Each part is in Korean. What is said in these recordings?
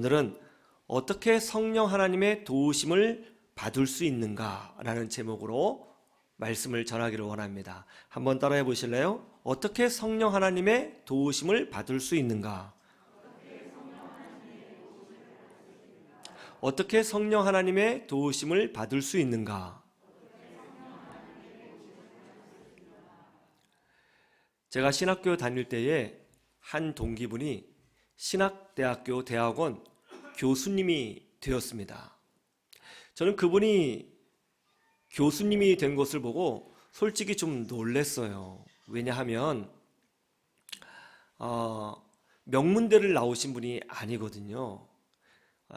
오늘은 어떻게 성령 하나님의 도우심을 받을 수 있는가 라는 제목으로 말씀을 전하기를 원합니다. 한번 따라해 보실래요? 어떻게 성령 하나님의 도우심을 받을 수 있는가? 어떻게 성령 하나님의 도우심을 받을 수 있는가? 제가 신학교 다닐 때에 한 동기분이 신학대학교 대학원 교수님이 되었습니다. 저는 그분이 교수님이 된 것을 보고 솔직히 좀 놀랐어요. 왜냐하면 명문대를 나오신 분이 아니거든요.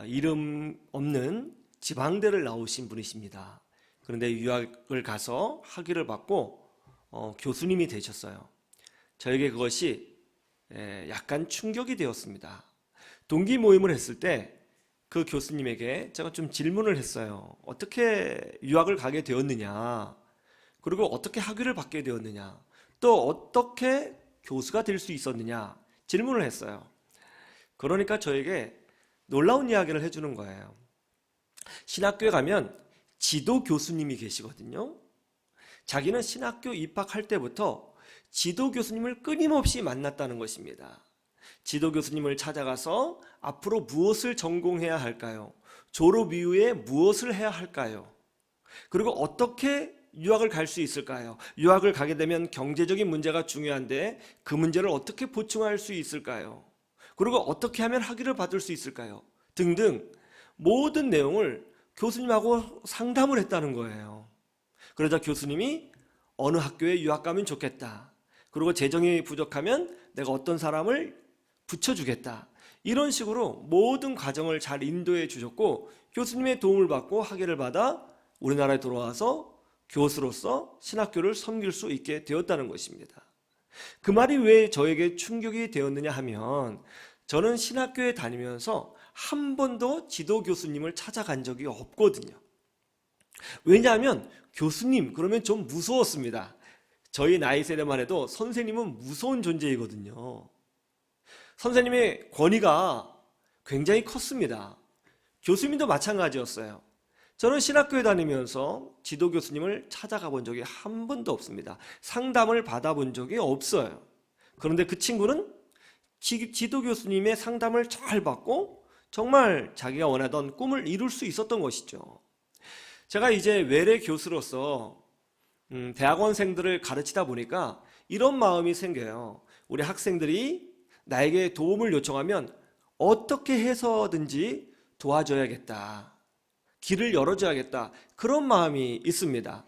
이름 없는 지방대를 나오신 분이십니다. 그런데 유학을 가서 학위를 받고 교수님이 되셨어요. 저에게 그것이 약간 충격이 되었습니다. 동기 모임을 했을 때 그 교수님에게 제가 좀 질문을 했어요. 어떻게 유학을 가게 되었느냐? 그리고 어떻게 학위를 받게 되었느냐? 또 어떻게 교수가 될 수 있었느냐? 질문을 했어요. 그러니까 저에게 놀라운 이야기를 해주는 거예요. 신학교에 가면 지도 교수님이 계시거든요. 자기는 신학교 입학할 때부터 지도 교수님을 끊임없이 만났다는 것입니다. 지도 교수님을 찾아가서 앞으로 무엇을 전공해야 할까요? 졸업 이후에 무엇을 해야 할까요? 그리고 어떻게 유학을 갈 수 있을까요? 유학을 가게 되면 경제적인 문제가 중요한데 그 문제를 어떻게 보충할 수 있을까요? 그리고 어떻게 하면 학위를 받을 수 있을까요? 등등 모든 내용을 교수님하고 상담을 했다는 거예요. 그러자 교수님이 어느 학교에 유학 가면 좋겠다. 그리고 재정이 부족하면 내가 어떤 사람을 붙여주겠다. 이런 식으로 모든 과정을 잘 인도해 주셨고 교수님의 도움을 받고 학위를 받아 우리나라에 돌아와서 교수로서 신학교를 섬길 수 있게 되었다는 것입니다. 그 말이 왜 저에게 충격이 되었느냐 하면 저는 신학교에 다니면서 한 번도 지도 교수님을 찾아간 적이 없거든요. 왜냐하면 교수님 그러면 좀 무서웠습니다. 저희 나이 세대만 해도 선생님은 무서운 존재이거든요. 선생님의 권위가 굉장히 컸습니다. 교수님도 마찬가지였어요. 저는 신학교에 다니면서 지도 교수님을 찾아가 본 적이 한 번도 없습니다. 상담을 받아본 적이 없어요. 그런데 그 친구는 지도 교수님의 상담을 잘 받고 정말 자기가 원하던 꿈을 이룰 수 있었던 것이죠. 제가 이제 외래 교수로서 대학원생들을 가르치다 보니까 이런 마음이 생겨요. 우리 학생들이 나에게 도움을 요청하면 어떻게 해서든지 도와줘야겠다. 길을 열어줘야겠다. 그런 마음이 있습니다.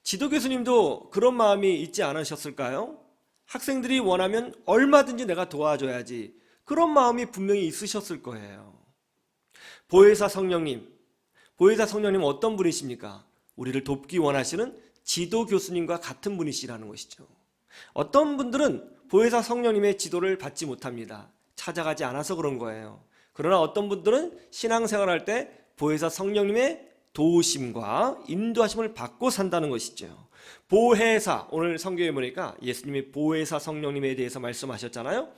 지도 교수님도 그런 마음이 있지 않으셨을까요? 학생들이 원하면 얼마든지 내가 도와줘야지. 그런 마음이 분명히 있으셨을 거예요. 보혜사 성령님 어떤 분이십니까? 우리를 돕기 원하시는 지도 교수님과 같은 분이시라는 것이죠. 어떤 분들은 보혜사 성령님의 지도를 받지 못합니다. 찾아가지 않아서 그런 거예요. 그러나 어떤 분들은 신앙생활할 때 보혜사 성령님의 도우심과 인도하심을 받고 산다는 것이죠. 보혜사, 오늘 성경에 보니까 예수님이 보혜사 성령님에 대해서 말씀하셨잖아요.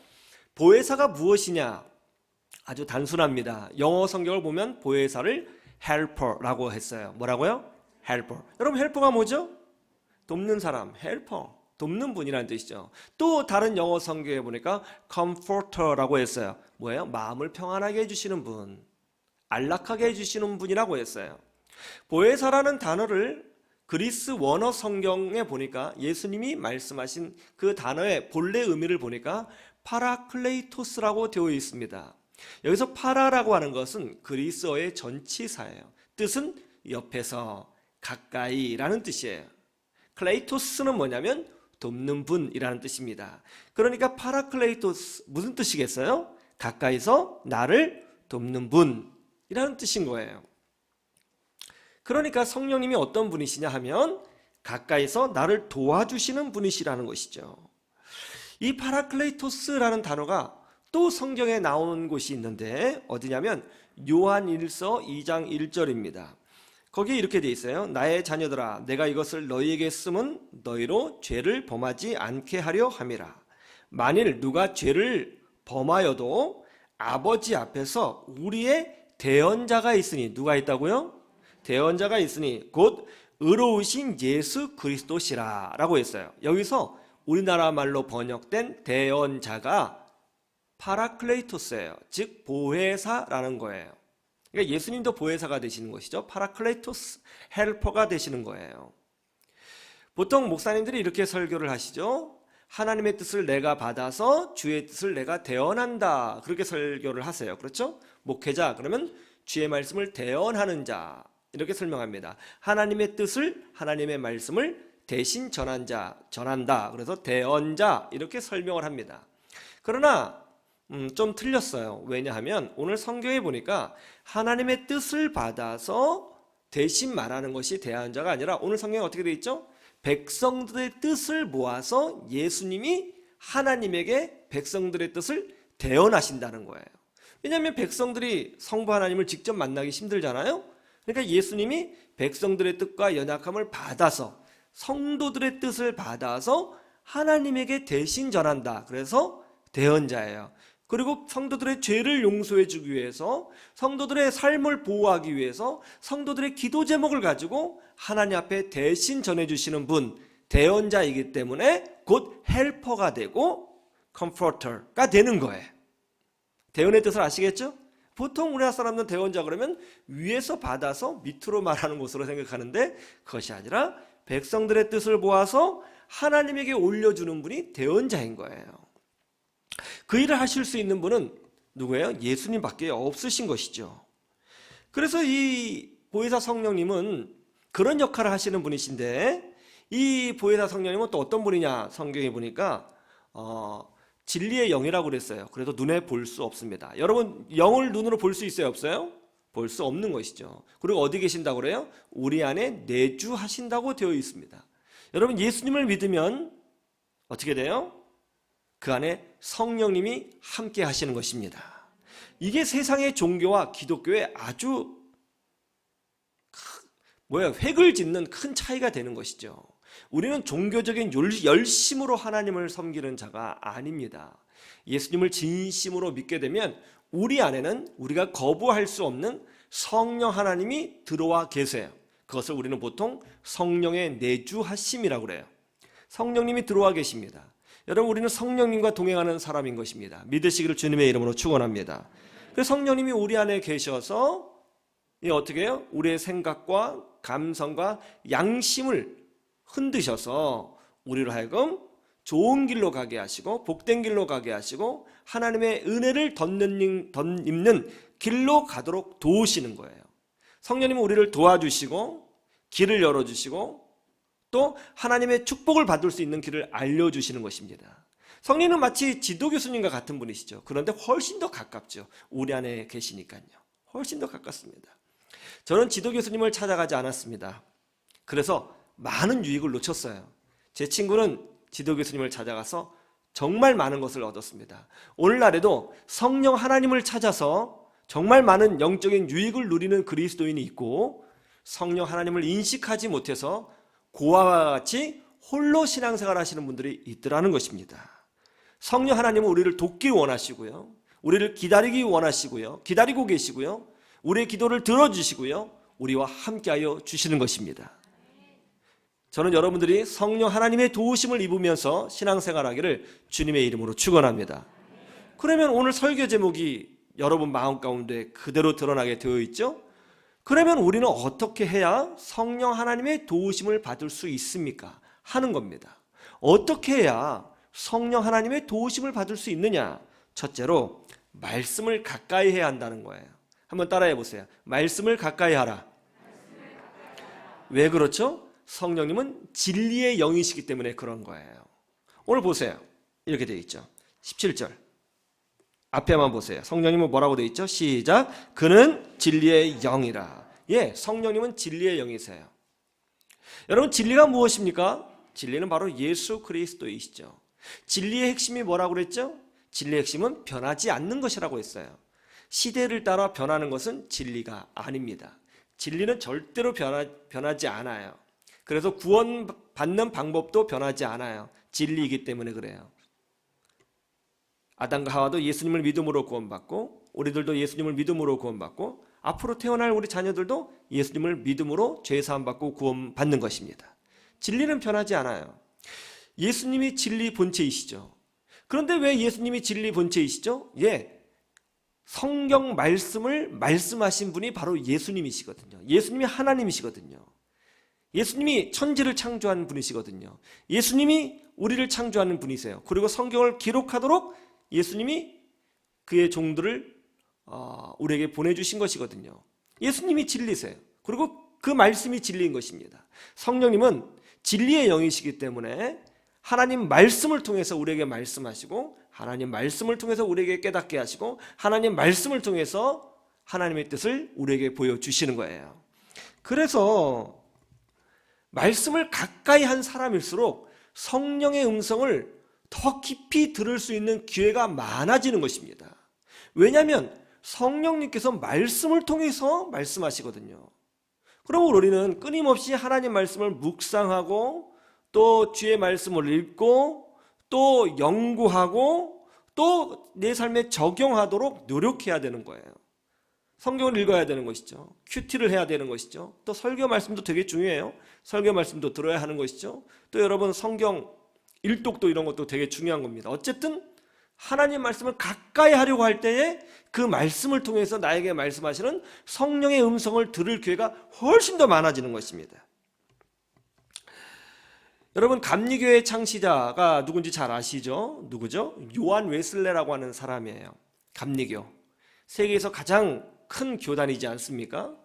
보혜사가 무엇이냐? 아주 단순합니다. 영어 성경을 보면 보혜사를 helper라고 했어요. 뭐라고요? helper. 여러분 helper가 뭐죠? 돕는 사람, helper. 돕는 분이라는 뜻이죠. 또 다른 영어 성경에 보니까 comforter라고 했어요. 뭐예요? 마음을 평안하게 해주시는 분, 안락하게 해주시는 분이라고 했어요. 보혜사라는 단어를 그리스 원어 성경에 보니까 예수님이 말씀하신 그 단어의 본래 의미를 보니까 파라클레이토스라고 되어 있습니다. 여기서 파라라고 하는 것은 그리스어의 전치사예요. 뜻은 옆에서, 가까이라는 뜻이에요. 클레이토스는 뭐냐면 돕는 분이라는 뜻입니다. 그러니까 파라클레이토스 무슨 뜻이겠어요? 가까이서 나를 돕는 분이라는 뜻인 거예요. 그러니까 성령님이 어떤 분이시냐 하면 가까이서 나를 도와주시는 분이시라는 것이죠. 이 파라클레이토스라는 단어가 또 성경에 나오는 곳이 있는데 어디냐면 요한일서 2장 1절입니다. 거기에 이렇게 돼 있어요. 나의 자녀들아 내가 이것을 너희에게 쓰면 너희로 죄를 범하지 않게 하려 함이라. 만일 누가 죄를 범하여도 아버지 앞에서 우리의 대언자가 있으니, 누가 있다고요? 대언자가 있으니 곧 의로우신 예수 그리스도시라 라고 했어요. 여기서 우리나라 말로 번역된 대언자가 파라클레이토스예요. 즉 보혜사라는 거예요. 그러니까 예수님도 보혜사가 되시는 것이죠. 파라클레이토스, 헬퍼가 되시는 거예요. 보통 목사님들이 이렇게 설교를 하시죠. 하나님의 뜻을 내가 받아서 주의 뜻을 내가 대언한다, 그렇게 설교를 하세요. 그렇죠? 목회자 그러면 주의 말씀을 대언하는 자, 이렇게 설명합니다. 하나님의 뜻을, 하나님의 말씀을 대신 전한다. 그래서 대언자, 이렇게 설명을 합니다. 그러나 좀 틀렸어요. 왜냐하면 오늘 성경에 보니까 하나님의 뜻을 받아서 대신 말하는 것이 대언자가 아니라, 오늘 성경에 어떻게 되어 있죠? 백성들의 뜻을 모아서 예수님이 하나님에게 백성들의 뜻을 대언하신다는 거예요. 왜냐하면 백성들이 성부 하나님을 직접 만나기 힘들잖아요. 그러니까 예수님이 백성들의 뜻과 연약함을 받아서, 성도들의 뜻을 받아서 하나님에게 대신 전한다. 그래서 대언자예요. 그리고 성도들의 죄를 용서해 주기 위해서, 성도들의 삶을 보호하기 위해서 성도들의 기도 제목을 가지고 하나님 앞에 대신 전해주시는 분, 대언자이기 때문에 곧 헬퍼가 되고 컴포터가 되는 거예요. 대언의 뜻을 아시겠죠? 보통 우리나라 사람들은 대언자 그러면 위에서 받아서 밑으로 말하는 것으로 생각하는데, 그것이 아니라 백성들의 뜻을 모아서 하나님에게 올려주는 분이 대언자인 거예요. 그 일을 하실 수 있는 분은 누구예요? 예수님밖에 없으신 것이죠. 그래서 이 보혜사 성령님은 그런 역할을 하시는 분이신데, 이 보혜사 성령님은 또 어떤 분이냐, 성경에 보니까 진리의 영이라고 그랬어요. 그래도 눈에 볼 수 없습니다. 여러분, 영을 눈으로 볼 수 있어요, 없어요? 볼 수 없는 것이죠. 그리고 어디 계신다고 그래요? 우리 안에 내주하신다고 되어 있습니다. 여러분, 예수님을 믿으면 어떻게 돼요? 그 안에 성령님이 함께 하시는 것입니다. 이게 세상의 종교와 기독교의 아주 획을 짓는 큰 차이가 되는 것이죠. 우리는 종교적인 열심으로 하나님을 섬기는 자가 아닙니다. 예수님을 진심으로 믿게 되면 우리 안에는 우리가 거부할 수 없는 성령 하나님이 들어와 계세요. 그것을 우리는 보통 성령의 내주하심이라고 그래요. 성령님이 들어와 계십니다. 여러분, 우리는 성령님과 동행하는 사람인 것입니다. 믿으시기를 주님의 이름으로 축원합니다. 그래서 성령님이 우리 안에 계셔서 어떻게 해요? 우리의 생각과 감성과 양심을 흔드셔서 우리로 하여금 좋은 길로 가게 하시고 복된 길로 가게 하시고 하나님의 은혜를 덧입는 길로 가도록 도우시는 거예요. 성령님은 우리를 도와주시고 길을 열어주시고 또 하나님의 축복을 받을 수 있는 길을 알려주시는 것입니다. 성령님은 마치 지도교수님과 같은 분이시죠. 그런데 훨씬 더 가깝죠. 우리 안에 계시니까요. 훨씬 더 가깝습니다. 저는 지도교수님을 찾아가지 않았습니다. 그래서 많은 유익을 놓쳤어요. 제 친구는 지도교수님을 찾아가서 정말 많은 것을 얻었습니다. 오늘날에도 성령 하나님을 찾아서 정말 많은 영적인 유익을 누리는 그리스도인이 있고, 성령 하나님을 인식하지 못해서 고아와 같이 홀로 신앙생활 하시는 분들이 있더라는 것입니다. 성령 하나님은 우리를 돕기 원하시고요, 우리를 기다리기 원하시고요, 기다리고 계시고요, 우리의 기도를 들어주시고요, 우리와 함께하여 주시는 것입니다. 저는 여러분들이 성령 하나님의 도우심을 입으면서 신앙생활하기를 주님의 이름으로 축원합니다. 그러면 오늘 설교 제목이 여러분 마음 가운데 그대로 드러나게 되어 있죠? 그러면 우리는 어떻게 해야 성령 하나님의 도우심을 받을 수 있습니까? 하는 겁니다. 어떻게 해야 성령 하나님의 도우심을 받을 수 있느냐? 첫째로 말씀을 가까이 해야 한다는 거예요. 한번 따라해 보세요. 말씀을 가까이 하라. 왜 그렇죠? 성령님은 진리의 영이시기 때문에 그런 거예요. 오늘 보세요. 이렇게 되어 있죠. 17절 앞에만 보세요. 성령님은 뭐라고 되어 있죠? 시작. 그는 진리의 영이라. 예, 성령님은 진리의 영이세요. 여러분, 진리가 무엇입니까? 진리는 바로 예수 그리스도이시죠. 진리의 핵심이 뭐라고 그랬죠? 진리의 핵심은 변하지 않는 것이라고 했어요. 시대를 따라 변하는 것은 진리가 아닙니다. 진리는 절대로 변하지 않아요. 그래서 구원받는 방법도 변하지 않아요. 진리이기 때문에 그래요. 아담과 하와도 예수님을 믿음으로 구원받고 우리들도 예수님을 믿음으로 구원받고 앞으로 태어날 우리 자녀들도 예수님을 믿음으로 죄사함 받고 구원받는 것입니다. 진리는 변하지 않아요. 예수님이 진리 본체이시죠. 그런데 왜 예수님이 진리 본체이시죠? 성경 말씀을 말씀하신 분이 바로 예수님이시거든요. 예수님이 하나님이시거든요. 예수님이 천지를 창조한 분이시거든요. 예수님이 우리를 창조하는 분이세요. 그리고 성경을 기록하도록 예수님이 그의 종들을 우리에게 보내주신 것이거든요. 예수님이 진리세요. 그리고 그 말씀이 진리인 것입니다. 성령님은 진리의 영이시기 때문에 하나님 말씀을 통해서 우리에게 말씀하시고 하나님 말씀을 통해서 우리에게 깨닫게 하시고 하나님 말씀을 통해서 하나님의 뜻을 우리에게 보여주시는 거예요. 그래서 말씀을 가까이 한 사람일수록 성령의 음성을 더 깊이 들을 수 있는 기회가 많아지는 것입니다. 왜냐하면 성령님께서 말씀을 통해서 말씀하시거든요. 그러면 우리는 끊임없이 하나님 말씀을 묵상하고 또 주의 말씀을 읽고 또 연구하고 또 내 삶에 적용하도록 노력해야 되는 거예요. 성경을 읽어야 되는 것이죠. 큐티를 해야 되는 것이죠. 또 설교 말씀도 되게 중요해요. 설교 말씀도 들어야 하는 것이죠. 또 여러분 성경 일독도 이런 것도 되게 중요한 겁니다. 어쨌든 하나님 말씀을 가까이 하려고 할 때에 그 말씀을 통해서 나에게 말씀하시는 성령의 음성을 들을 기회가 훨씬 더 많아지는 것입니다. 여러분 감리교의 창시자가 누군지 잘 아시죠? 누구죠? 요한 웨슬레라고 하는 사람이에요. 감리교. 세계에서 가장 큰 교단이지 않습니까?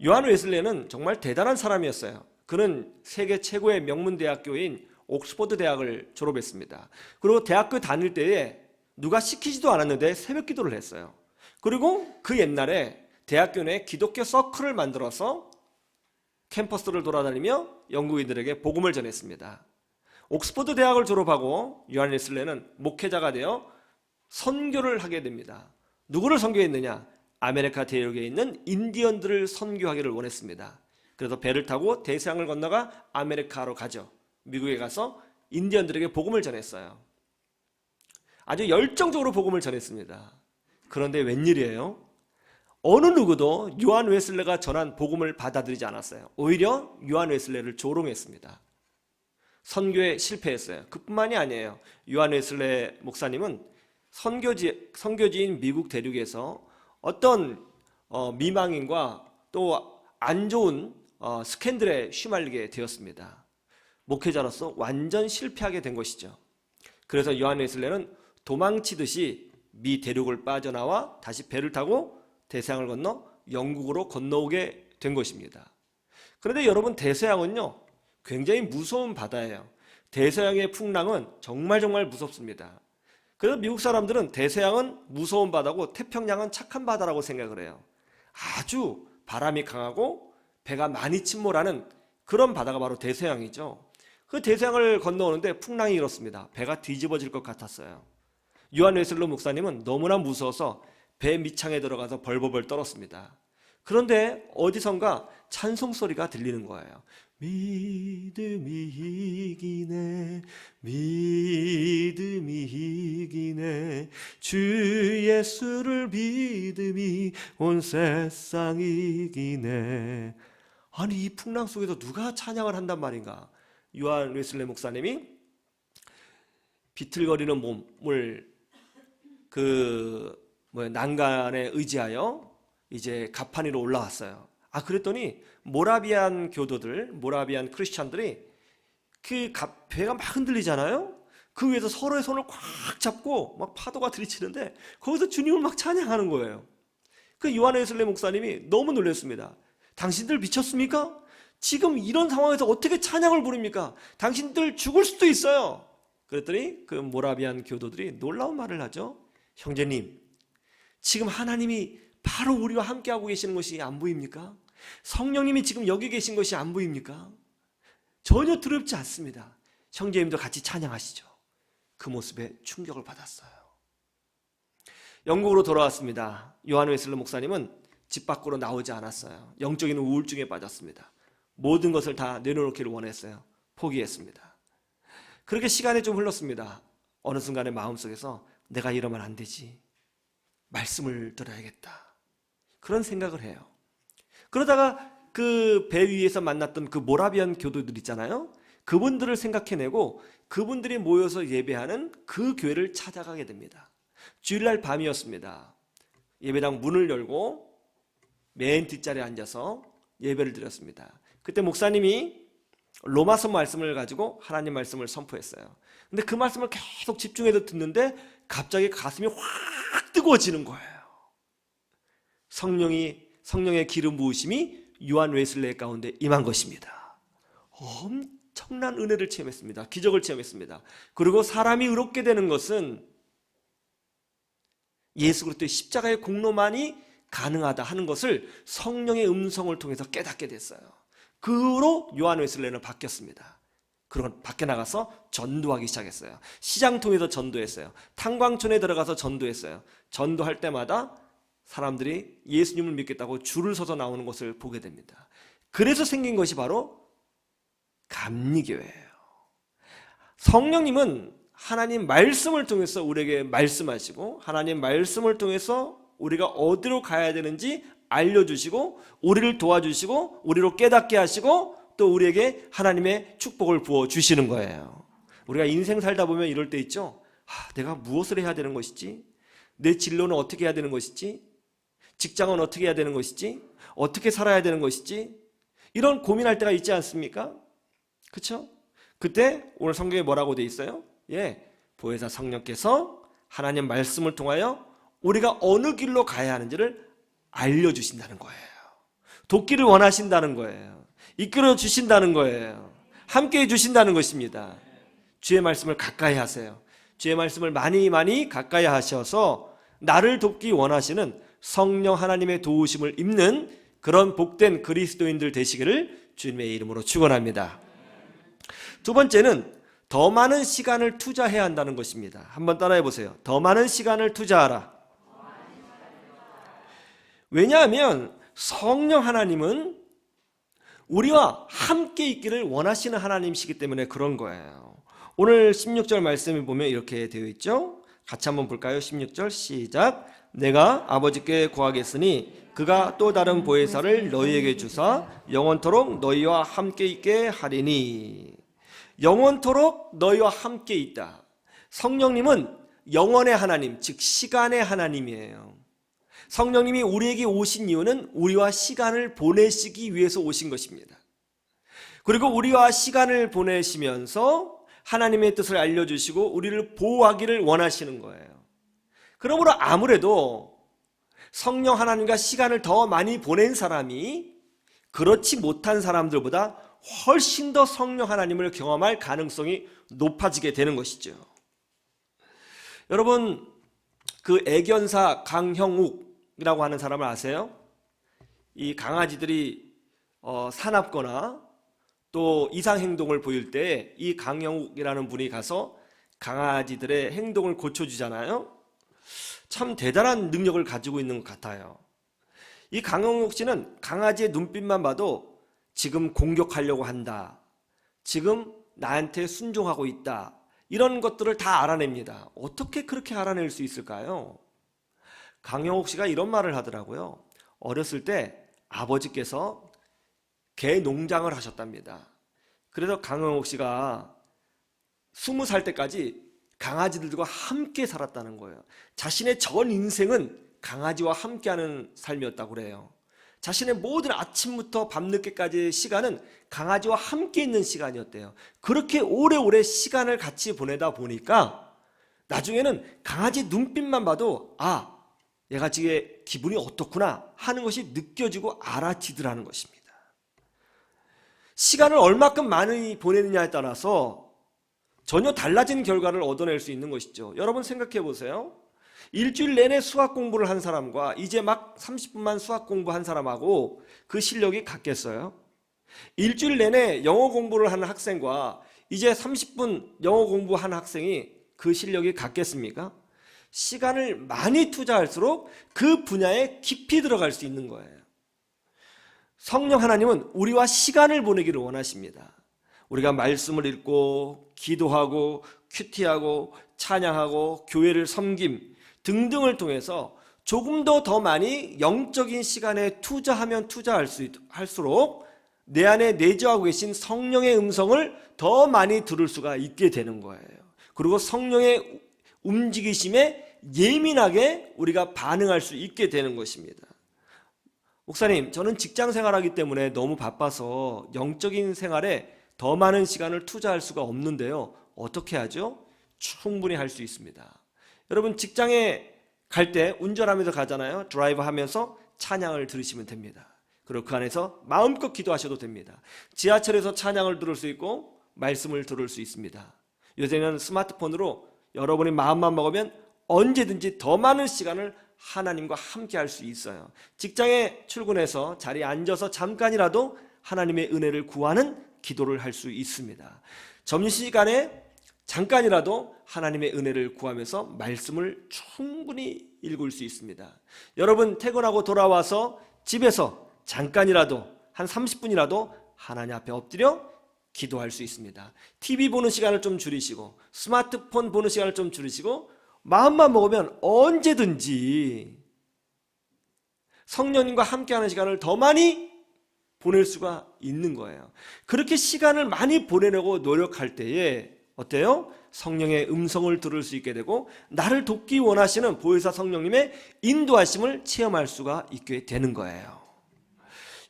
요한 웨슬레는 정말 대단한 사람이었어요. 그는 세계 최고의 명문대학교인 옥스퍼드 대학을 졸업했습니다. 그리고 대학교 다닐 때에 누가 시키지도 않았는데 새벽 기도를 했어요. 그리고 그 옛날에 대학교 내 기독교 서클을 만들어서 캠퍼스를 돌아다니며 영국인들에게 복음을 전했습니다. 옥스퍼드 대학을 졸업하고 요한 웨슬레는 목회자가 되어 선교를 하게 됩니다. 누구를 선교했느냐? 아메리카 대륙에 있는 인디언들을 선교하기를 원했습니다. 그래서 배를 타고 대서양을 건너가 아메리카로 가죠. 미국에 가서 인디언들에게 복음을 전했어요. 아주 열정적으로 복음을 전했습니다. 그런데 웬일이에요? 어느 누구도 요한 웨슬레가 전한 복음을 받아들이지 않았어요. 오히려 요한 웨슬레를 조롱했습니다. 선교에 실패했어요. 그뿐만이 아니에요. 요한 웨슬레 목사님은 선교지인 미국 대륙에서 어떤 미망인과 또 안 좋은 스캔들에 휘말리게 되었습니다. 목회자로서 완전 실패하게 된 것이죠. 그래서 요한 웨슬레는 도망치듯이 미 대륙을 빠져나와 다시 배를 타고 대서양을 건너 영국으로 건너오게 된 것입니다. 그런데 여러분 대서양은요 굉장히 무서운 바다예요. 대서양의 풍랑은 정말 무섭습니다. 그래서 미국 사람들은 대서양은 무서운 바다고 태평양은 착한 바다라고 생각을 해요. 아주 바람이 강하고 배가 많이 침몰하는 그런 바다가 바로 대서양이죠. 그 대서양을 건너오는데 풍랑이 일었습니다. 배가 뒤집어질 것 같았어요. 요한 웨슬레 목사님은 너무나 무서워서 배 밑창에 들어가서 벌벌벌 떨었습니다. 그런데 어디선가 찬송 소리가 들리는 거예요. 믿음이 이기네, 믿음이 이기네, 주 예수를 믿음이 온 세상 이기네. 아니 이 풍랑 속에서 누가 찬양을 한단 말인가? 요한 웨슬레 목사님이 비틀거리는 몸을 난간에 의지하여 이제 가판 위로 올라왔어요. 그랬더니 모라비안 교도들, 모라비안 크리스찬들이 그 배가 막 흔들리잖아요. 그 위에서 서로의 손을 꽉 잡고 막 파도가 들이치는데 거기서 주님을 막 찬양하는 거예요. 그 요한 웨슬레 목사님이 너무 놀랐습니다. 당신들 미쳤습니까? 지금 이런 상황에서 어떻게 찬양을 부릅니까? 당신들 죽을 수도 있어요. 그랬더니 그 모라비안 교도들이 놀라운 말을 하죠. 형제님, 지금 하나님이 바로 우리와 함께하고 계시는 것이 안 보입니까? 성령님이 지금 여기 계신 것이 안 보입니까? 전혀 두렵지 않습니다. 형제님도 같이 찬양하시죠. 그 모습에 충격을 받았어요. 영국으로 돌아왔습니다. 요한 웨슬레 목사님은 집 밖으로 나오지 않았어요. 영적인 우울증에 빠졌습니다. 모든 것을 다 내려놓기를 원했어요. 포기했습니다. 그렇게 시간이 좀 흘렀습니다. 어느 순간에 마음속에서 내가 이러면 안 되지. 말씀을 들어야겠다. 그런 생각을 해요. 그러다가 그 배 위에서 만났던 그 모라비안 교도들 있잖아요. 그분들을 생각해내고 그분들이 모여서 예배하는 그 교회를 찾아가게 됩니다. 주일날 밤이었습니다. 예배당 문을 열고 맨 뒷자리에 앉아서 예배를 드렸습니다. 그때 목사님이 로마서 말씀을 가지고 하나님 말씀을 선포했어요. 근데 그 말씀을 계속 집중해서 듣는데 갑자기 가슴이 확 뜨거워지는 거예요. 성령의 기름 부으심이 요한 웨슬레이 가운데 임한 것입니다. 엄청난 은혜를 체험했습니다. 기적을 체험했습니다. 그리고 사람이 의롭게 되는 것은 예수 그리스도의 십자가의 공로만이 가능하다 하는 것을 성령의 음성을 통해서 깨닫게 됐어요. 그 후로 요한 웨슬레이는 바뀌었습니다. 그리고 밖에 나가서 전도하기 시작했어요. 시장 통해서 전도했어요. 탄광촌에 들어가서 전도했어요. 전도할 때마다 사람들이 예수님을 믿겠다고 줄을 서서 나오는 것을 보게 됩니다. 그래서 생긴 것이 바로 감리교회예요. 성령님은 하나님 말씀을 통해서 우리에게 말씀하시고 하나님 말씀을 통해서 우리가 어디로 가야 되는지 알려주시고 우리를 도와주시고 우리로 깨닫게 하시고 또 우리에게 하나님의 축복을 부어주시는 거예요. 우리가 인생 살다 보면 이럴 때 있죠. 내가 무엇을 해야 되는 것이지? 내 진로는 어떻게 해야 되는 것이지? 직장은 어떻게 해야 되는 것이지? 어떻게 살아야 되는 것이지? 이런 고민할 때가 있지 않습니까? 그렇죠? 그때 오늘 성경에 뭐라고 돼 있어요? 보혜사 성령께서 하나님 말씀을 통하여 우리가 어느 길로 가야 하는지를 알려주신다는 거예요. 돕기를 원하신다는 거예요. 이끌어 주신다는 거예요. 함께해 주신다는 것입니다. 주의 말씀을 가까이 하세요. 주의 말씀을 많이 가까이 하셔서 나를 돕기 원하시는 성령 하나님의 도우심을 입는 그런 복된 그리스도인들 되시기를 주님의 이름으로 축원합니다. 두 번째는 더 많은 시간을 투자해야 한다는 것입니다. 한번 따라해 보세요. 더 많은 시간을 투자하라. 왜냐하면 성령 하나님은 우리와 함께 있기를 원하시는 하나님이시기 때문에 그런 거예요. 오늘 16절 말씀에 보면 이렇게 되어 있죠. 같이 한번 볼까요? 16절 시작. 내가 아버지께 구하겠으니 그가 또 다른 보혜사를 너희에게 주사 영원토록 너희와 함께 있게 하리니. 영원토록 너희와 함께 있다. 성령님은 영원의 하나님, 즉 시간의 하나님이에요. 성령님이 우리에게 오신 이유는 우리와 시간을 보내시기 위해서 오신 것입니다. 그리고 우리와 시간을 보내시면서 하나님의 뜻을 알려주시고 우리를 보호하기를 원하시는 거예요. 그러므로 아무래도 성령 하나님과 시간을 더 많이 보낸 사람이 그렇지 못한 사람들보다 훨씬 더 성령 하나님을 경험할 가능성이 높아지게 되는 것이죠. 여러분, 그 애견사 강형욱이라고 하는 사람을 아세요? 이 강아지들이 사납거나 또 이상행동을 보일 때 이 강형욱이라는 분이 가서 강아지들의 행동을 고쳐주잖아요. 참 대단한 능력을 가지고 있는 것 같아요. 이 강형욱 씨는 강아지의 눈빛만 봐도 지금 공격하려고 한다, 지금 나한테 순종하고 있다, 이런 것들을 다 알아냅니다. 어떻게 그렇게 알아낼 수 있을까요? 강형욱 씨가 이런 말을 하더라고요. 어렸을 때 아버지께서 개 농장을 하셨답니다. 그래서 강형욱 씨가 20살 때까지 강아지들과 함께 살았다는 거예요. 자신의 전 인생은 강아지와 함께하는 삶이었다고 그래요. 자신의 모든 아침부터 밤늦게까지의 시간은 강아지와 함께 있는 시간이었대요. 그렇게 오래오래 시간을 같이 보내다 보니까 나중에는 강아지 눈빛만 봐도 얘가 지금 기분이 어떻구나 하는 것이 느껴지고 알아지더라는 것입니다. 시간을 얼마큼 많이 보내느냐에 따라서 전혀 달라진 결과를 얻어낼 수 있는 것이죠. 여러분 생각해 보세요. 일주일 내내 수학 공부를 한 사람과 이제 막 30분만 수학 공부한 사람하고 그 실력이 같겠어요? 일주일 내내 영어 공부를 하는 학생과 이제 30분 영어 공부한 학생이 그 실력이 같겠습니까? 시간을 많이 투자할수록 그 분야에 깊이 들어갈 수 있는 거예요. 성령 하나님은 우리와 시간을 보내기를 원하십니다. 우리가 말씀을 읽고 기도하고 큐티하고 찬양하고 교회를 섬김 등등을 통해서 조금 더 많이 영적인 시간에 투자하면 투자할수록 내 안에 내주하고 계신 성령의 음성을 더 많이 들을 수가 있게 되는 거예요. 그리고 성령의 움직이심에 예민하게 우리가 반응할 수 있게 되는 것입니다. 목사님, 저는 직장 생활하기 때문에 너무 바빠서 영적인 생활에 더 많은 시간을 투자할 수가 없는데요. 어떻게 하죠? 충분히 할 수 있습니다. 여러분, 직장에 갈 때 운전하면서 가잖아요. 드라이브 하면서 찬양을 들으시면 됩니다. 그리고 그 안에서 마음껏 기도하셔도 됩니다. 지하철에서 찬양을 들을 수 있고 말씀을 들을 수 있습니다. 요새는 스마트폰으로 여러분이 마음만 먹으면 언제든지 더 많은 시간을 하나님과 함께 할 수 있어요. 직장에 출근해서 자리에 앉아서 잠깐이라도 하나님의 은혜를 구하는 기도를 할 수 있습니다. 점심시간에 잠깐이라도 하나님의 은혜를 구하면서 말씀을 충분히 읽을 수 있습니다. 여러분, 퇴근하고 돌아와서 집에서 잠깐이라도 한 30분이라도 하나님 앞에 엎드려 기도할 수 있습니다. TV 보는 시간을 좀 줄이시고 스마트폰 보는 시간을 좀 줄이시고 마음만 먹으면 언제든지 성령님과 함께하는 시간을 더 많이 보낼 수가 있는 거예요. 그렇게 시간을 많이 보내려고 노력할 때에 어때요? 성령의 음성을 들을 수 있게 되고 나를 돕기 원하시는 보혜사 성령님의 인도하심을 체험할 수가 있게 되는 거예요.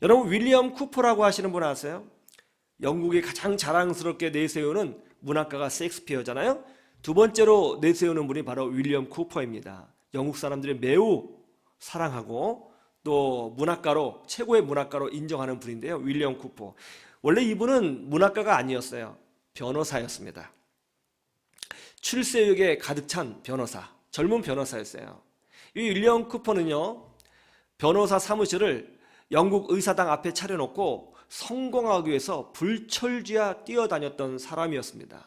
여러분, 윌리엄 쿠퍼라고 하시는 분 아세요? 영국이 가장 자랑스럽게 내세우는 문학가가 셰익스피어잖아요. 두 번째로 내세우는 분이 바로 윌리엄 쿠퍼입니다. 영국 사람들이 매우 사랑하고 또 문학가로, 최고의 문학가로 인정하는 분인데요. 윌리엄 쿠퍼. 원래 이분은 문학가가 아니었어요. 변호사였습니다. 출세욕에 가득 찬 변호사, 젊은 변호사였어요. 이 윌리엄 쿠퍼는요, 변호사 사무실을 영국 의사당 앞에 차려놓고 성공하기 위해서 불철주야 뛰어다녔던 사람이었습니다.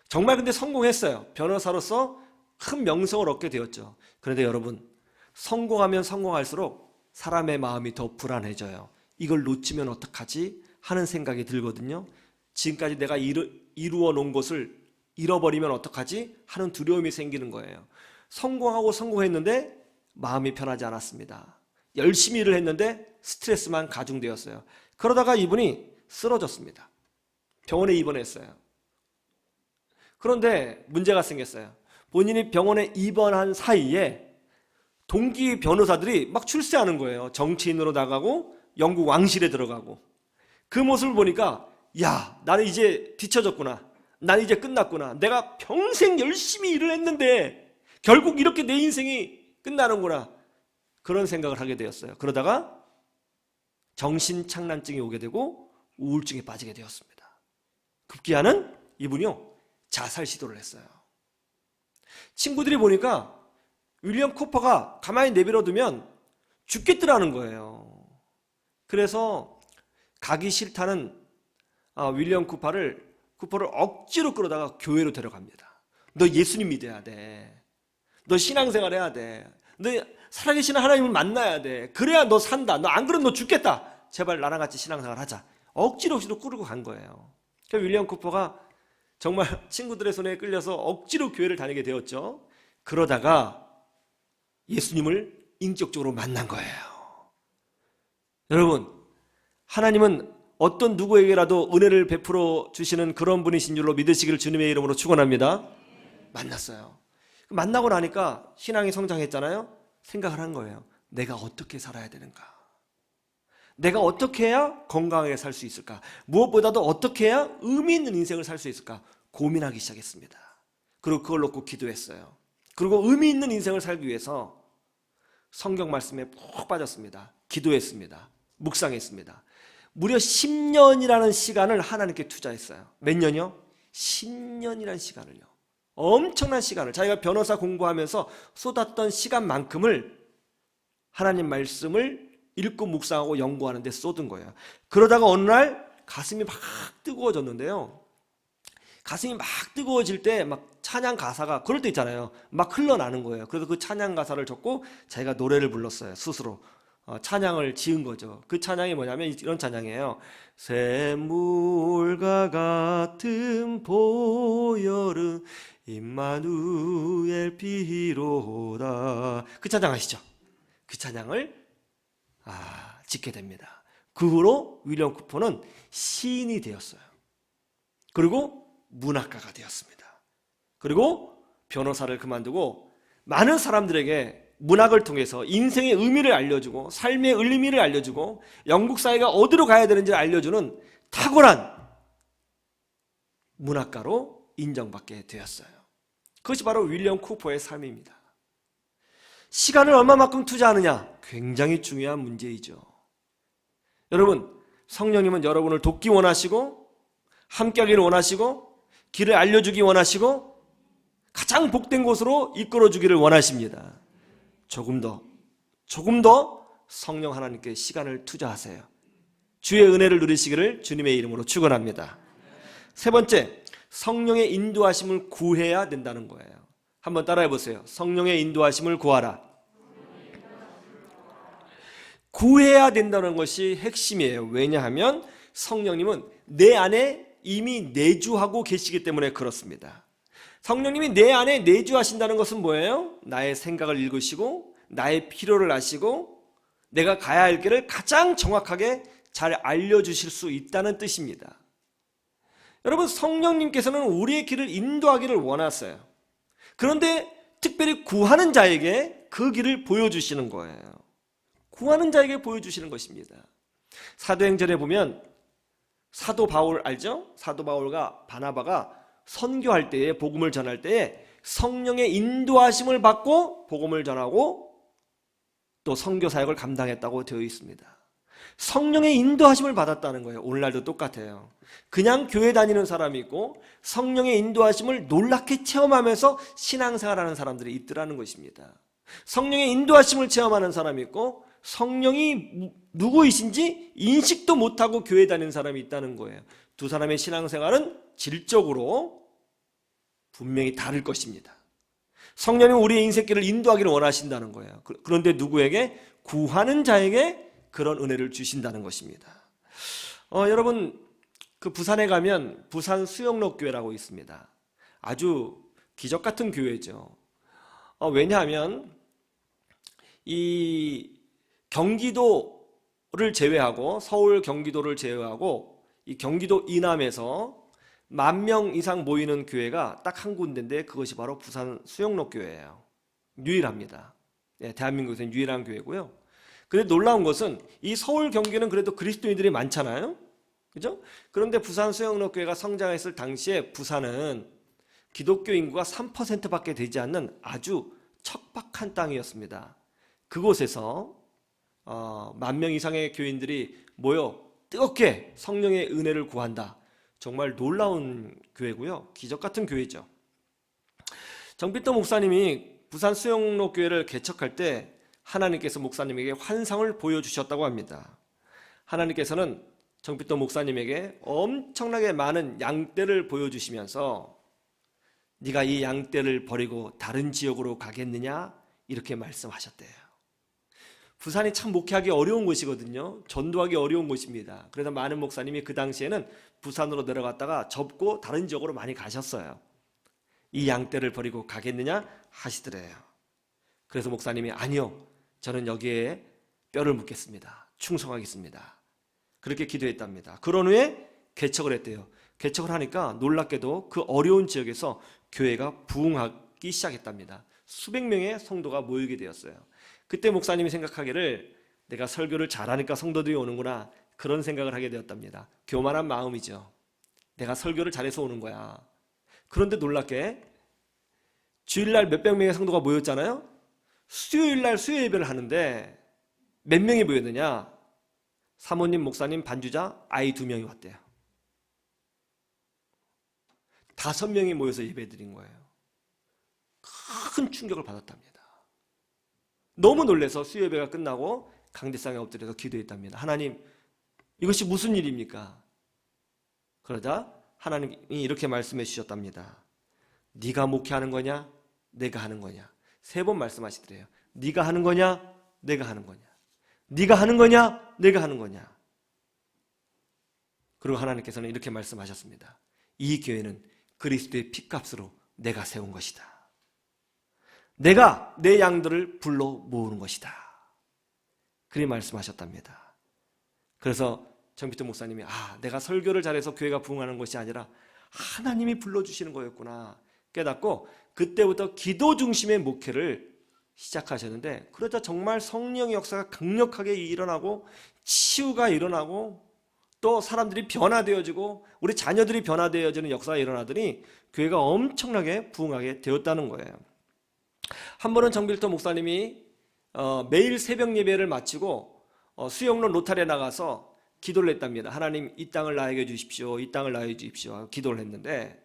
정말 근데 성공했어요. 변호사로서 큰 명성을 얻게 되었죠. 그런데 여러분, 성공하면 성공할수록 사람의 마음이 더 불안해져요. 이걸 놓치면 어떡하지? 하는 생각이 들거든요. 지금까지 내가 이루어 놓은 것을 잃어버리면 어떡하지? 하는 두려움이 생기는 거예요. 성공했는데 마음이 편하지 않았습니다. 열심히 일을 했는데 스트레스만 가중되었어요. 그러다가 이분이 쓰러졌습니다. 병원에 입원했어요. 그런데 문제가 생겼어요. 본인이 병원에 입원한 사이에 동기 변호사들이 막 출세하는 거예요. 정치인으로 나가고 영국 왕실에 들어가고. 그 모습을 보니까 야, 나는 이제 뒤처졌구나. 난 이제 끝났구나. 내가 평생 열심히 일을 했는데 결국 이렇게 내 인생이 끝나는구나. 그런 생각을 하게 되었어요. 그러다가 정신착란증이 오게 되고 우울증에 빠지게 되었습니다. 급기야는 이분이요, 자살 시도를 했어요. 친구들이 보니까 윌리엄 쿠퍼가 가만히 내버려두면 죽겠더라는 거예요. 그래서 가기 싫다는 윌리엄 쿠퍼를 억지로 끌어다가 교회로 데려갑니다. 너 예수님 믿어야 돼. 너 신앙생활 해야 돼. 너 살아계신 하나님을 만나야 돼. 그래야 너 산다. 너 안 그러면 너 죽겠다. 제발 나랑 같이 신앙생활 하자. 억지로 끌고 간 거예요. 그러니까 윌리엄 쿠퍼가 정말 친구들의 손에 끌려서 억지로 교회를 다니게 되었죠. 그러다가 예수님을 인격적으로 만난 거예요. 여러분, 하나님은 어떤 누구에게라도 은혜를 베풀어 주시는 그런 분이신 줄로 믿으시기를 주님의 이름으로 축원합니다. 만났어요. 만나고 나니까 신앙이 성장했잖아요. 생각을 한 거예요. 내가 어떻게 살아야 되는가? 내가 어떻게 해야 건강하게 살 수 있을까? 무엇보다도 어떻게 해야 의미 있는 인생을 살 수 있을까? 고민하기 시작했습니다. 그리고 그걸 놓고 기도했어요. 그리고 의미 있는 인생을 살기 위해서 성경 말씀에 푹 빠졌습니다. 기도했습니다. 묵상했습니다. 무려 10년이라는 시간을 하나님께 투자했어요. 몇 년이요? 10년이라는 시간을요. 엄청난 시간을 자기가 변호사 공부하면서 쏟았던 시간만큼을 하나님 말씀을 읽고 묵상하고 연구하는 데 쏟은 거예요. 그러다가 어느 날 가슴이 막 뜨거워졌는데요. 가슴이 막 뜨거워질 때 막 찬양 가사가 그럴 때 있잖아요. 막 흘러나는 거예요. 그래서 그 찬양 가사를 적고 자기가 노래를 불렀어요. 스스로. 찬양을 지은 거죠. 그 찬양이 뭐냐면 이런 찬양이에요. 샘물과 같은 보혈은 임마누엘 피로다. 그 찬양 아시죠? 그 찬양을 짓게 됩니다. 그 후로 윌리엄 쿠퍼는 시인이 되었어요. 그리고 문학가가 되었습니다. 그리고 변호사를 그만두고 많은 사람들에게 문학을 통해서 인생의 의미를 알려주고 삶의 의미를 알려주고 영국 사회가 어디로 가야 되는지를 알려주는 탁월한 문학가로 인정받게 되었어요. 그것이 바로 윌리엄 쿠퍼의 삶입니다. 시간을 얼마만큼 투자하느냐? 굉장히 중요한 문제이죠. 여러분, 성령님은 여러분을 돕기 원하시고 함께하기를 원하시고 길을 알려주기 원하시고 가장 복된 곳으로 이끌어주기를 원하십니다. 조금 더 성령 하나님께 시간을 투자하세요. 주의 은혜를 누리시기를 주님의 이름으로 축원합니다. 세 번째, 성령의 인도하심을 구해야 된다는 거예요. 한번 따라해 보세요. 성령의 인도하심을 구하라. 구해야 된다는 것이 핵심이에요. 왜냐하면 성령님은 내 안에 이미 내주하고 계시기 때문에 그렇습니다. 성령님이 내 안에 내주하신다는 것은 뭐예요? 나의 생각을 읽으시고 나의 필요를 아시고 내가 가야 할 길을 가장 정확하게 잘 알려주실 수 있다는 뜻입니다. 여러분, 성령님께서는 우리의 길을 인도하기를 원하세요. 그런데 특별히 구하는 자에게 그 길을 보여주시는 거예요. 구하는 자에게 보여주시는 것입니다. 사도행전에 보면 사도 바울 알죠? 사도 바울과 바나바가 선교할 때에 복음을 전할 때에 성령의 인도하심을 받고 복음을 전하고 또 선교 사역을 감당했다고 되어 있습니다. 성령의 인도하심을 받았다는 거예요. 오늘날도 똑같아요. 그냥 교회 다니는 사람이 있고 성령의 인도하심을 놀랍게 체험하면서 신앙생활하는 사람들이 있더라는 것입니다. 성령의 인도하심을 체험하는 사람이 있고 성령이 누구이신지 인식도 못하고 교회 다니는 사람이 있다는 거예요. 두 사람의 신앙생활은 질적으로 분명히 다를 것입니다. 성령님은 우리의 인생길을 인도하기를 원하신다는 거예요. 그런데 누구에게? 구하는 자에게 그런 은혜를 주신다는 것입니다. 여러분, 그 부산에 가면 부산 수영록 교회라고 있습니다. 아주 기적 같은 교회죠. 왜냐하면 이 경기도를 제외하고 서울 경기도를 제외하고 이 경기도 이남에서 10,000명 이상 모이는 교회가 딱 한 군데인데 그것이 바로 부산 수영록 교회예요. 유일합니다. 대한민국에서는 유일한 교회고요. 근데 놀라운 것은 이 서울 경기는 그래도 그리스도인들이 많잖아요. 그죠? 그런데 부산 수영록 교회가 성장했을 당시에 부산은 기독교 인구가 3%밖에 되지 않는 아주 척박한 땅이었습니다. 그곳에서 10,000명 이상의 교인들이 모여 뜨겁게 성령의 은혜를 구한다. 정말 놀라운 교회고요. 기적 같은 교회죠. 정필도 목사님이 부산 수영록 교회를 개척할 때 하나님께서 목사님에게 환상을 보여주셨다고 합니다. 하나님께서는 정필도 목사님에게 엄청나게 많은 양떼를 보여주시면서 네가 이 양떼를 버리고 다른 지역으로 가겠느냐? 이렇게 말씀하셨대요. 부산이 참 목회하기 어려운 곳이거든요. 전도하기 어려운 곳입니다. 그래서 많은 목사님이 그 당시에는 부산으로 내려갔다가 접고 다른 지역으로 많이 가셨어요. 이 양떼를 버리고 가겠느냐 하시더래요. 그래서 목사님이 아니요, 저는 여기에 뼈를 묻겠습니다. 충성하겠습니다. 그렇게 기도했답니다. 그런 후에 개척을 했대요. 개척을 하니까 놀랍게도 그 어려운 지역에서 교회가 부흥하기 시작했답니다. 수백 명의 성도가 모이게 되었어요. 그때 목사님이 생각하기를 내가 설교를 잘하니까 성도들이 오는구나, 그런 생각을 하게 되었답니다. 교만한 마음이죠. 내가 설교를 잘해서 오는 거야. 그런데 놀랍게 주일날 몇백 명의 성도가 모였잖아요. 수요일날 수요 예배를 하는데 몇 명이 모였느냐? 사모님, 목사님, 반주자, 아이 2명이 왔대요. 5명이 모여서 예배 드린 거예요. 큰 충격을 받았답니다. 너무 놀라서 수요 예배가 끝나고 강대상에 엎드려서 기도했답니다. 하나님, 이것이 무슨 일입니까? 그러자 하나님이 이렇게 말씀해 주셨답니다. 네가 목회하는 거냐? 내가 하는 거냐? 3번 말씀하시더래요. 네가 하는 거냐? 내가 하는 거냐? 네가 하는 거냐? 내가 하는 거냐? 그리고 하나님께서는 이렇게 말씀하셨습니다. 이 교회는 그리스도의 피값으로 내가 세운 것이다. 내가 내 양들을 불러 모으는 것이다. 그리 말씀하셨답니다. 그래서 정필도 목사님이 내가 설교를 잘해서 교회가 부흥하는 것이 아니라 하나님이 불러주시는 거였구나 깨닫고 그때부터 기도 중심의 목회를 시작하셨는데, 그러자 정말 성령의 역사가 강력하게 일어나고 치유가 일어나고 또 사람들이 변화되어지고 우리 자녀들이 변화되어지는 역사가 일어나더니 교회가 엄청나게 부흥하게 되었다는 거예요. 한 번은 정빌터 목사님이 매일 새벽 예배를 마치고 수영로 로타리에 나가서 기도를 했답니다. 하나님, 이 땅을 나에게 주십시오. 이 땅을 나에게 주십시오. 기도를 했는데,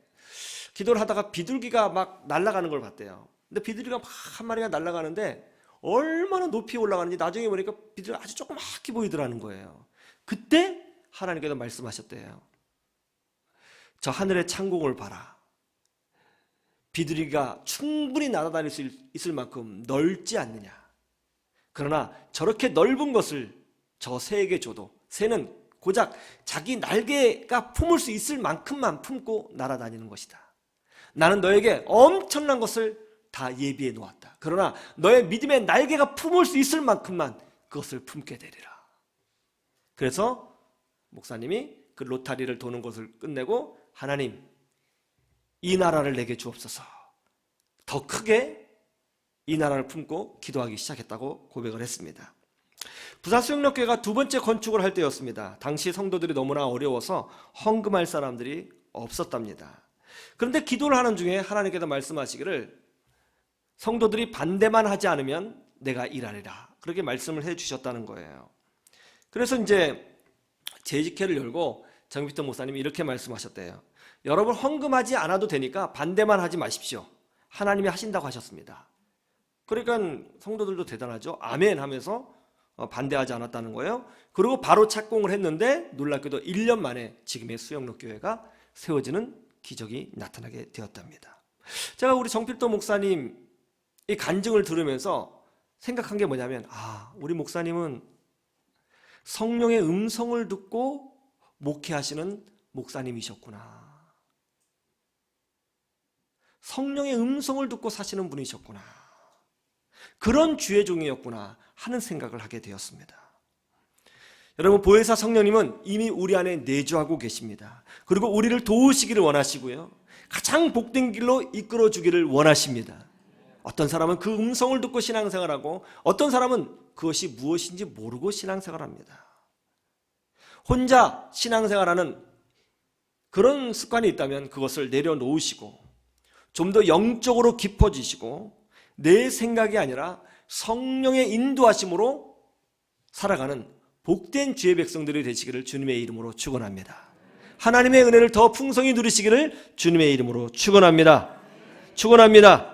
기도를 하다가 비둘기가 막 날아가는 걸 봤대요. 근데 비둘기가 막 한 마리가 날아가는데 얼마나 높이 올라가는지 나중에 보니까 비둘기가 아주 조그맣게 보이더라는 거예요. 그때 하나님께서 말씀하셨대요. 저 하늘의 창공을 봐라. 비둘기가 충분히 날아다닐 수 있을 만큼 넓지 않느냐. 그러나 저렇게 넓은 것을 저 새에게 줘도 새는 고작 자기 날개가 품을 수 있을 만큼만 품고 날아다니는 것이다. 나는 너에게 엄청난 것을 다 예비해 놓았다. 그러나 너의 믿음의 날개가 품을 수 있을 만큼만 그것을 품게 되리라. 그래서 목사님이 그 로타리를 도는 것을 끝내고, 하나님, 이 나라를 내게 주옵소서. 더 크게 이 나라를 품고 기도하기 시작했다고 고백을 했습니다. 부산 수영역교회가 두 번째 건축을 할 때였습니다. 당시 성도들이 너무나 어려워서 헌금할 사람들이 없었답니다. 그런데 기도를 하는 중에 하나님께서 말씀하시기를 성도들이 반대만 하지 않으면 내가 일하리라, 그렇게 말씀을 해주셨다는 거예요. 그래서 이제 재직회를 열고 정필도 목사님이 이렇게 말씀하셨대요. 여러분, 헌금하지 않아도 되니까 반대만 하지 마십시오. 하나님이 하신다고 하셨습니다. 그러니까 성도들도 대단하죠. 아멘 하면서 반대하지 않았다는 거예요. 그리고 바로 착공을 했는데 놀랍게도 1년 만에 지금의 수영록교회가 세워지는 기적이 나타나게 되었답니다. 제가 우리 정필도 목사님 이 간증을 들으면서 생각한 게 뭐냐면, 우리 목사님은 성령의 음성을 듣고 목회하시는 목사님이셨구나. 성령의 음성을 듣고 사시는 분이셨구나. 그런 주의 종이었구나 하는 생각을 하게 되었습니다. 여러분, 보혜사 성령님은 이미 우리 안에 내주하고 계십니다. 그리고 우리를 도우시기를 원하시고요, 가장 복된 길로 이끌어 주기를 원하십니다. 어떤 사람은 그 음성을 듣고 신앙생활하고 어떤 사람은 그것이 무엇인지 모르고 신앙생활합니다. 혼자 신앙생활하는 그런 습관이 있다면 그것을 내려놓으시고 좀 더 영적으로 깊어지시고 내 생각이 아니라 성령의 인도하심으로 살아가는 복된 주의 백성들이 되시기를 주님의 이름으로 축원합니다. 하나님의 은혜를 더 풍성히 누리시기를 주님의 이름으로 축원합니다. 축원합니다.